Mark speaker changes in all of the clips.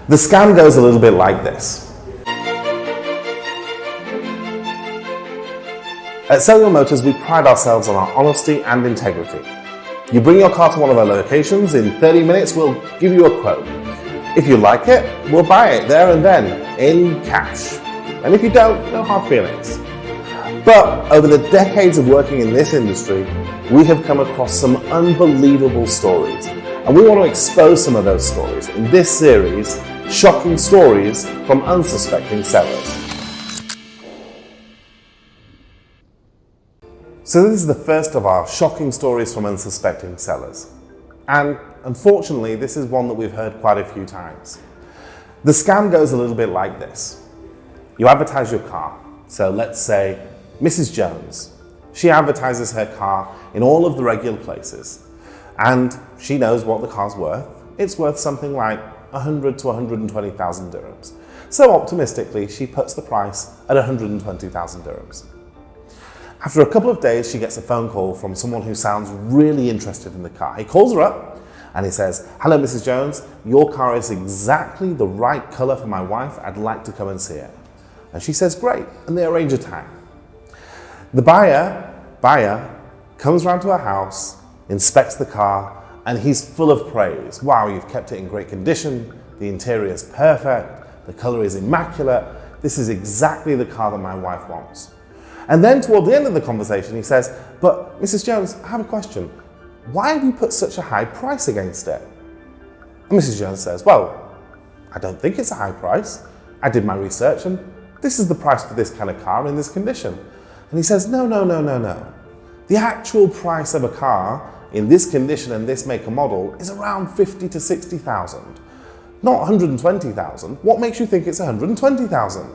Speaker 1: The scam goes a little bit like this. At Sell Your Motors, we pride ourselves on our honesty and integrity. You bring your car to one of our locations, in 30 minutes we'll give you a quote. If you like it, we'll buy it there and then, in cash. And if you don't, no hard feelings. But over the decades of working in this industry, we have come across some unbelievable stories. And we want to expose some of those stories in this series, Shocking Stories from Unsuspecting Sellers. So this is the first of our shocking stories from unsuspecting sellers. And unfortunately, this is one that we've heard quite a few times. The scam goes a little bit like this. You advertise your car. So let's say Mrs. Jones. She advertises her car in all of the regular places. And she knows what the car's worth. It's worth something like 100 to 120,000 dirhams. So optimistically, she puts the price at 120,000 dirhams. After a couple of days, she gets a phone call from someone who sounds really interested in the car. He calls her up and he says, "Hello, Mrs. Jones, your car is exactly the right color for my wife. I'd like to come and see it." And she says, "Great," and they arrange a time. The buyer comes round to her house, inspects the car, and he's full of praise. "Wow, you've kept it in great condition. The interior is perfect. The color is immaculate. This is exactly the car that my wife wants." And then toward the end of the conversation, he says, "But Mrs. Jones, I have a question. Why have you put such a high price against it?" And Mrs. Jones says, "Well, I don't think it's a high price. I did my research and this is the price for this kind of car in this condition." And he says, No. The actual price of a car in this condition and this make and model is around 50 to 60,000, not 120,000. What makes you think it's 120,000?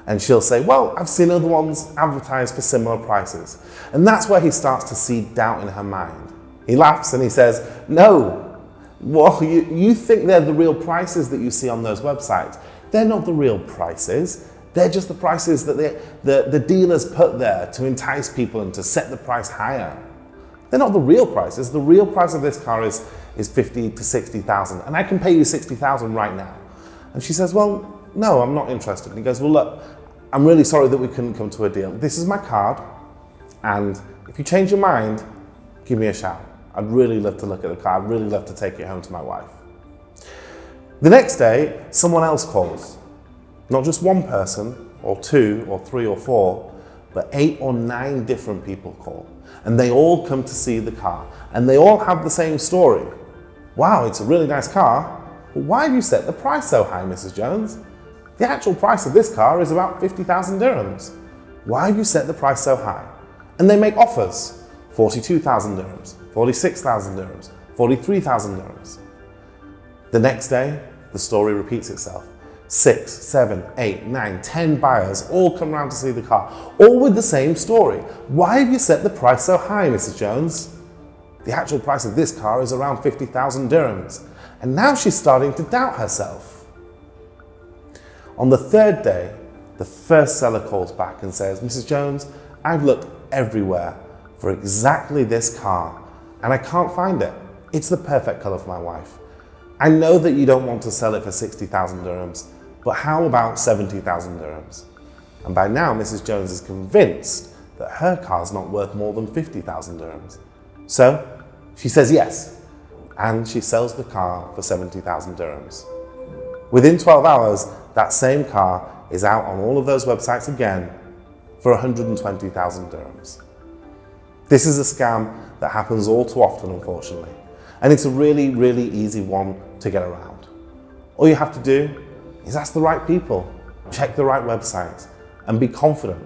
Speaker 1: And she'll say, "Well, I've seen other ones advertised for similar prices." And that's where he starts to see doubt in her mind. He laughs and he says, "No, well, you think they're the real prices that you see on those websites. They're not the real prices. They're just the prices that the dealers put there to entice people and to set the price higher. They're not the real prices. The real price of this car is 50 to 60,000, and I can pay you 60,000 right now." And she says, "Well, no, I'm not interested." And he goes, "Well, look, I'm really sorry that we couldn't come to a deal. This is my card, and if you change your mind, give me a shout. I'd really love to look at the car. I'd really love to take it home to my wife." The next day, someone else calls. Not just one person, or two, or three, or four, but 8 or 9 different people call. And they all come to see the car. And they all have the same story. "Wow, it's a really nice car. But why have you set the price so high, Mrs. Jones? The actual price of this car is about 50,000 dirhams. Why have you set the price so high?" And they make offers. 42,000 dirhams, 46,000 dirhams, 43,000 dirhams. The next day, the story repeats itself. 6, 7, 8, 9, 10 buyers all come round to see the car, all with the same story. "Why have you set the price so high, Mrs. Jones? The actual price of this car is around 50,000 dirhams. And now she's starting to doubt herself. On the third day, the first seller calls back and says, "Mrs. Jones, I've looked everywhere for exactly this car, and I can't find it. It's the perfect color for my wife. I know that you don't want to sell it for 60,000 dirhams, but how about 70,000 dirhams? And by now, Mrs. Jones is convinced that her car's not worth more than 50,000 dirhams. So she says yes, and she sells the car for 70,000 dirhams. Within 12 hours, that same car is out on all of those websites again for 120,000 dirhams. This is a scam that happens all too often, unfortunately. And it's a really, really easy one to get around. All you have to do is ask the right people, check the right websites, and be confident.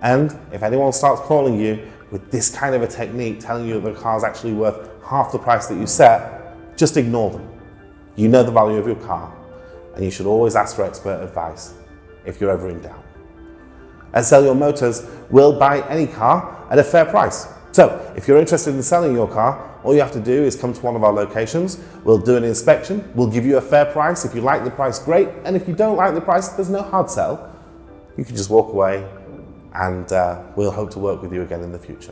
Speaker 1: And if anyone starts calling you with this kind of a technique, telling you that the car's actually worth half the price that you set, just ignore them. You know the value of your car, and you should always ask for expert advice if you're ever in doubt. At Sell Your Motors, we'll buy any car at a fair price. So if you're interested in selling your car, all you have to do is come to one of our locations. We'll do an inspection. We'll give you a fair price. If you like the price, great. And if you don't like the price, there's no hard sell. You can just walk away, and we'll hope to work with you again in the future.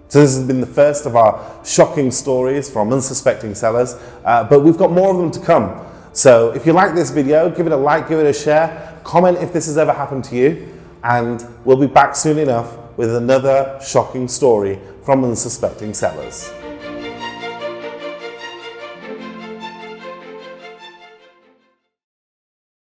Speaker 1: So this has been the first of our shocking stories from unsuspecting sellers, but we've got more of them to come. So if you like this video, give it a like, give it a share, comment if this has ever happened to you, and we'll be back soon enough with another shocking story from Unsuspecting Sellers.